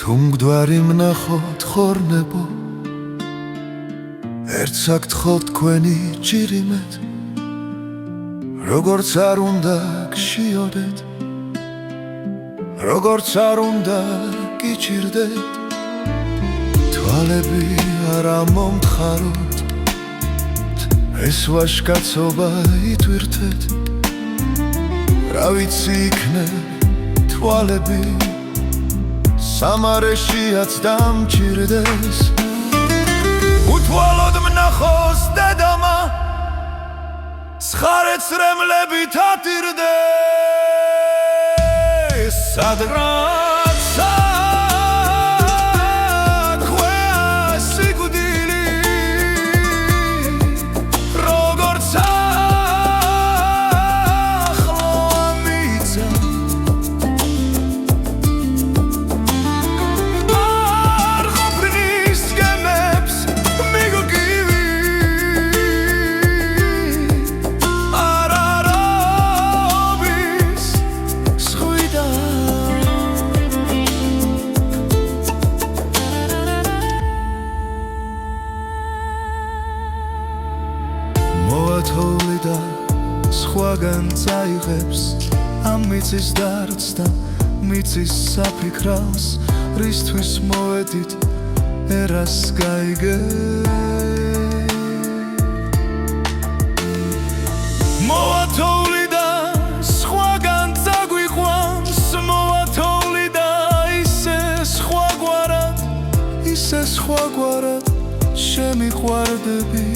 თუ მგვდარი ვნახოთ ხორნებო ერთს აქ თხოთ თქვენი ჭირიმეთ როგორც არ უნდა გშიოდეთ როგორც არ უნდა გიჭირდეთ თვალები არა მომთხაროთ ეს ვაჟკაცობა იტვირთეთ რა ვიცი იქნებ თვალები სამარეშიაც დამჭირდეს უთვალოდ ვნახოს დედამა ცხარე წრემლებით ატირდეს სადღაც აქვეა სიკვდილი როგორც ახლო ამიცა არ ყოფნის გემებს მიგოგივი არარობის სხვიდა მოვათოვლი და სხვაგან წაიღებს ამ მიწის დარდს და მიწის საფიქრავს რისთვის მოვედით ერას გაიგე მოვათოვლი და სხვაგან წაგვიყვანს მოვათოვლი და ისე სხვაგვარად შემიყვარდები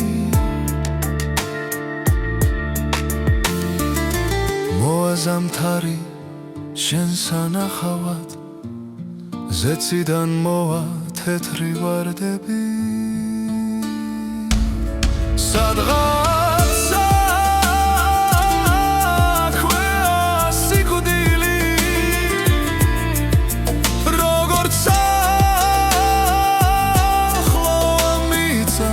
მოაზამთარი შენს ანახავად ზეციდან მოვა თეთრი ვარდები სადღაც აქვეა სიკვდილი როგორც ახლო ამიცა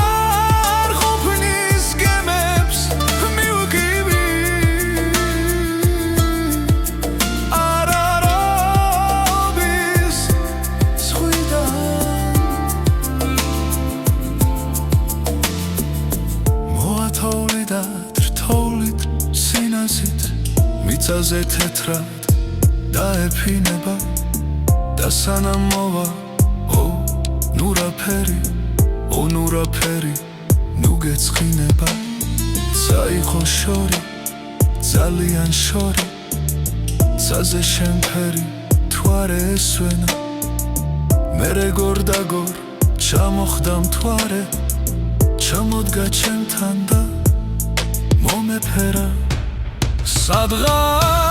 არ ყოფნის გემებს მივგივი არარობის სხვიდა მოვათოვლი და რთოვლით სინაზით მიწაზე თეთრად დაეფინება და სანამ მოვა ნურაფერი ნუ გეცხინება წაიღო შორი ძალიან შორი ცაზე შემფერი მთვარე ესვენა მე როგორ ჩამოხდა მთვარე ჩამოდგა ჩემთან და მომეფერა სადღაც